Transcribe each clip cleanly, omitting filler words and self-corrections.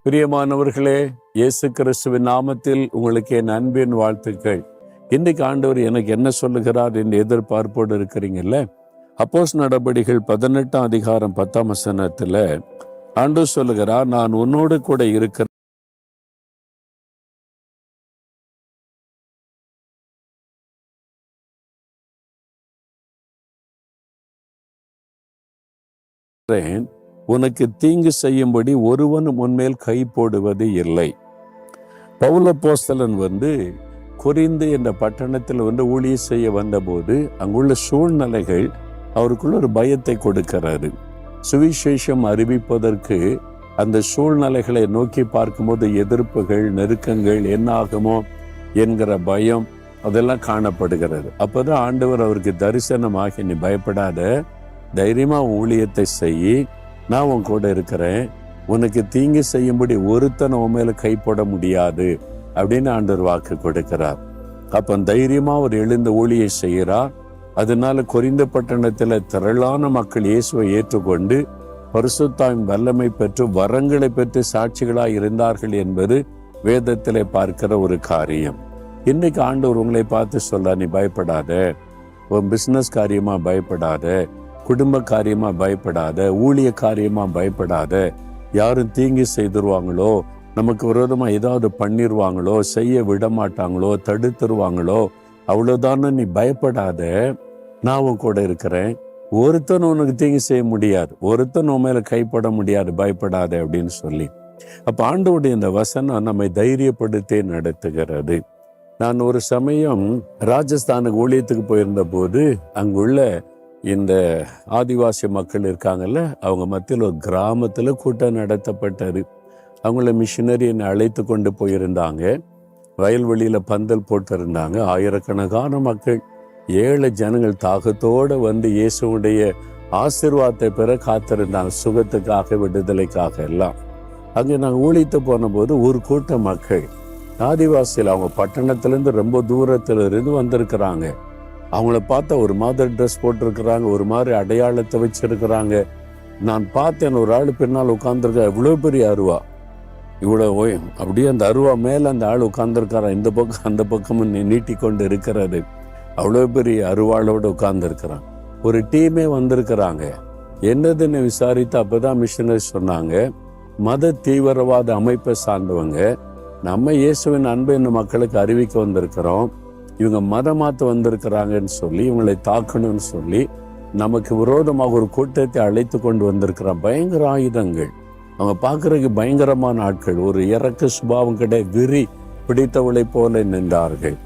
பிரியமானவர்களே, இயேசு கிறிஸ்துவின் நாமத்தில் உங்களுக்கு என் அன்பின் வாழ்த்துக்கள். இன்னைக்கு ஆண்டவர் எனக்கு என்ன சொல்லுகிறார் என்று எதிர்பார்ப்போடு இருக்கிறீங்கல்ல. அப்போஸ்தலர் நடபடிகள் 18 அதிகாரம் 10 ஆண்டவர் சொல்லுகிறார், நான் உன்னோடு கூட இருக்கிறேன், உனக்கு தீங்கு செய்யும்படி ஒருவனும் உன்மேல் கை போடுவது இல்லை. பவுல் அப்போஸ்தலன் கொரிந்து என்ற பட்டணத்தில் ஊழியம் செய்ய வந்தபோது அங்குள்ள சூழ்நிலைகள் அவருக்குள்ள ஒரு பயத்தை கொடுக்கிறாரு. சுவிசேஷம் அறிவிப்பதற்கு அந்த சூழ்நிலைகளை நோக்கி பார்க்கும்போது எதிர்ப்புகள், நெருக்கங்கள் என்ன ஆகுமோ என்கிற பயம் அதெல்லாம் காணப்படுகிறது. அப்போதான் ஆண்டவர் அவருக்கு தரிசனமாகி, நீ பயப்படாத, தைரியமா ஊழியத்தை செய்யி, நான் உன் கூட இருக்கிறேன், உனக்கு தீங்கு செய்யும்படி ஒருத்தனை உன் மேல கை போட முடியாது அப்படின்னு ஆண்டவர் வாக்கு கொடுக்கிறார். அப்ப தைரியமா அவர் எழுந்த ஊழியை செய்கிறார். அதனால கொரிந்து பட்டணத்துல திரளான மக்கள் இயேசுவை ஏற்றுக்கொண்டு பரிசுத்தாவின் வல்லமை பெற்று வரங்களை பெற்று சாட்சிகளாய் இருந்தார்கள் என்பது வேதத்திலே பார்க்கிற ஒரு காரியம். இன்னைக்கு ஆண்டவர் உங்களை பார்த்து சொல்ல, நீ பயப்படாத, உன் பிசினஸ் காரியமா பயப்படாத, குடும்ப காரியமா பயப்படாத, ஊழிய காரியமா பயப்படாத, யாரும் தீங்கு செய்திருவாங்களோ, நமக்கு விரோதமா ஏதாவது பண்ணிடுவாங்களோ, செய்ய விட மாட்டாங்களோ, தடுத்துருவாங்களோ, அவ்வளவுதானே, நீ பயப்படாத, நான் உன் கூட இருக்கிறேன், ஒருத்தன் உனக்கு தீங்கு செய்ய முடியாது, ஒருத்தன் உன் மேல கைப்பட முடியாது, பயப்படாத அப்படின்னு சொல்லி. அப்ப ஆண்டவருடைய இந்த வசனம் நம்மை தைரியப்படுத்தி நடத்துகிறது. நான் ஒரு சமயம் ராஜஸ்தானுக்கு ஊழியத்துக்கு போயிருந்த போது அங்குள்ள இந்த ஆதிவாசி மக்கள் இருக்காங்கல்ல, அவங்க மத்தியில் ஒரு கிராமத்துல கூட்டம் நடத்தப்பட்டது. அவங்கள மிஷினரி என்னை அழைத்து கொண்டு போயிருந்தாங்க. வயல்வெளியில பந்தல் போட்டிருந்தாங்க. ஆயிரக்கணக்கான மக்கள், ஏழை ஜனங்கள் தாகத்தோடு இயேசுடைய ஆசீர்வாதத்தை பெற காத்திருந்தாங்க, சுகத்துக்காக, விடுதலைக்காக எல்லாம். அங்கே நாங்கள் ஊழித்து போன போது ஒரு கூட்ட மக்கள், ஆதிவாசியில், அவங்க பட்டணத்திலேருந்து ரொம்ப தூரத்துல இருந்து வந்திருக்கிறாங்க. அவங்கள பார்த்தா ஒரு மாதிரி ட்ரெஸ் போட்டிருக்கிறாங்க, ஒரு மாதிரி அடையாளத்தை வச்சிருக்கிறாங்க. நான் பார்த்தேன், ஒரு ஆள் பின்னால் உட்கார்ந்துருக்கா, இவ்வளோ பெரிய அருவா, இவ்வளோ அப்படியே அந்த அருவா மேலே அந்த ஆள் உட்கார்ந்துருக்காரா, இந்த பக்கம் அந்த பக்கமும் நீட்டி கொண்டு இருக்கிறது. அவ்வளோ பெரிய அருவாளோடு உட்கார்ந்துருக்கிறான். ஒரு டீமே வந்திருக்கிறாங்க. என்னதுன்னு விசாரித்து அப்போதான் மிஷனரி சொன்னாங்க, மத தீவிரவாத அமைப்பை சார்ந்தவங்க, நம்ம இயேசுவின் அன்பை இந்த மக்களுக்கு அறிவிக்க வந்திருக்கிறோம், இவங்க மதம் மாற்ற வந்திருக்கிறாங்கன்னு சொல்லி இவங்களை தாக்கணும்னு சொல்லி நமக்கு விரோதமாக ஒரு கூட்டத்தை அழைத்து கொண்டு வந்திருக்கிறான். பயங்கர ஆயுதங்கள், அவங்க பார்க்கறதுக்கு பயங்கரமான ஆட்கள், ஒரு இறக்க சுபாவம் கிடையாது, விரி பிடித்தவளை போல நின்றார்கள்.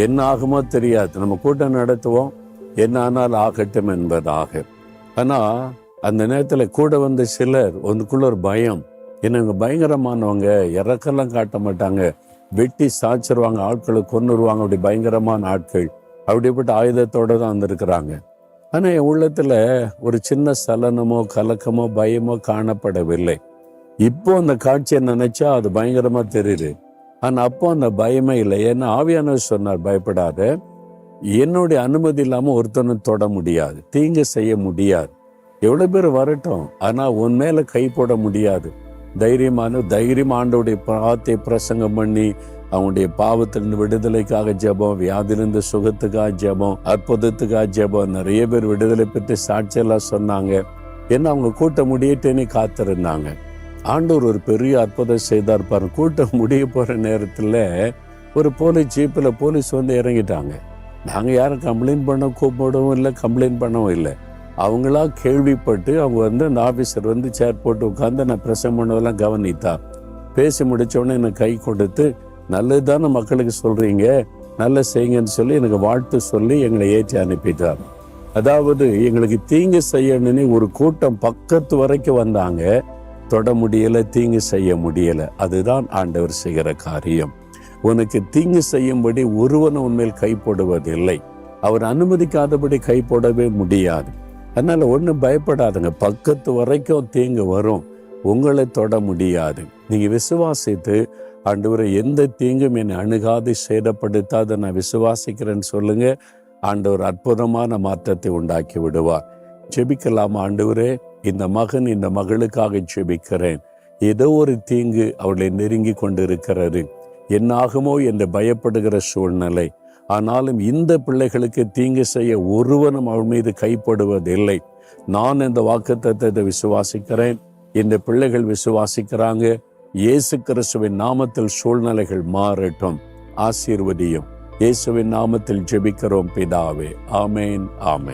என்ன ஆகுமோ தெரியாது, நம்ம கூட்டம் நடத்துவோம், என்ன ஆனால் ஆகட்டும் என்பதாக. ஆனா அந்த நேரத்துல கூட வந்த சிலர் ஒன்றுக்குள்ள ஒரு பயம், என்னங்க பயங்கரமானவங்க, இறக்கெல்லாம் காட்ட மாட்டாங்க, வெட்டி சாய்ச்சிருவாங்க, ஆட்களை கொன்னுருவாங்க, அப்படி பயங்கரமான ஆட்கள், அப்படிப்பட்ட ஆயுதத்தோட தான் வந்திருக்கிறாங்க. ஆனா என் உள்ளத்துல ஒரு சின்ன சலனமோ கலக்கமோ பயமோ காணப்படவில்லை. இப்போ அந்த காட்சியை நினைச்சா அது பயங்கரமா தெரியுது. ஆனா அப்போ அந்த பயமே இல்லை. ஏன்னா ஆவியானவர் சொன்னார், பயப்படாத, என்னுடைய அனுமதி இல்லாம ஒருத்தனும் தொட முடியாது, தீங்கு செய்ய முடியாது, எவ்வளவு பேர் வரட்டும், ஆனா உன் மேல கை போட முடியாது. தைரியமா ஆண்டவருடைய பாவத்தை பிரசங்கம் பண்ணி அவங்களுடைய பாவத்திலிருந்து விடுதலைக்காக ஜெபம், வியாதிலிருந்து சுகத்துக்காக ஜெபம், அற்புதத்துக்காக ஜெபம், நிறைய பேர் விடுதலை பெற்று சாட்சியெல்லாம் சொன்னாங்க. ஏன்னா அவங்க கூட்டம் முடியட்டேன்னு காத்திருந்தாங்க. ஆண்டவர் ஒரு பெரிய அற்புதம் செய்தார் பாருங்க. கூட்டம் முடிய போற நேரத்துல ஒரு போலீஸ் ஜீப்பில் போலீஸ் இறங்கிட்டாங்க. நாங்க யாரும் கம்ப்ளைண்ட் பண்ண கூப்பிடவும் இல்லை, கம்ப்ளைண்ட் பண்ணவும் இல்லை. அவங்களா கேள்விப்பட்டு அவங்க அந்த ஆஃபீஸர் சேர் போட்டு உட்காந்து நான் பிரசங்கம் பண்ணதெல்லாம் கவனித்தார். பேசி முடித்தோடனே எனக்கு கை கொடுத்து, நல்லதுதானே மக்களுக்கு சொல்கிறீங்க, நல்ல செய்யுங்கன்னு சொல்லி எனக்கு வாழ்த்து சொல்லி எங்களை ஏற்றி அனுப்பிட்டார். அதாவது எங்களுக்கு தீங்கு செய்யணுன்னு ஒரு கூட்டம் பக்கத்து வரைக்கும் வந்தாங்க, தொட முடியலை, தீங்கு செய்ய முடியலை. அதுதான் ஆண்டவர் செய்கிற காரியம். உனக்கு தீங்கு செய்யும்படி ஒருவனும் உன்மேல் கை போடுவதில்லை, அவர் அனுமதிக்காதபடி கை போடவே முடியாது. அதனால ஒன்றும் பயப்படாதுங்க, பக்கத்து வரைக்கும் தீங்கு வரும், உங்களை தொட முடியாது. நீங்க விசுவாசித்து, ஆண்டவரை எந்த தீங்கும் என்னை அணுகாது சேதப்படுத்தாத நான் விசுவாசிக்கிறேன்னு சொல்லுங்க, ஆண்டவர் அற்புதமான மாற்றத்தை உண்டாக்கி விடுவார். ஜெபிக்கலாம். ஆண்டவரே, இந்த மகன் இந்த மகளுக்காக ஜெபிக்கிறேன், ஏதோ ஒரு தீங்கு அவர்களை நெருங்கி கொண்டிருக்கிறது, என்னாகுமோ என்று பயப்படுகிற சூழ்நிலை. ஆனாலும் இந்த பிள்ளைகளுக்கு தீங்கு செய்ய ஒருவனும் அவள் மீது கைப்படுவதில்லை. நான் இந்த வாக்குத்தத்தத்தை விசுவாசிக்கிறேன். இந்த பிள்ளைகள் விசுவாசிக்கிறாங்க. இயேசு கிறிஸ்துவின் நாமத்தில் சூழ்நிலைகள் மாறட்டும். ஆசீர்வதியும். இயேசுவின் நாமத்தில் ஜெபிக்கிறோம் பிதாவே. ஆமேன், ஆமேன்.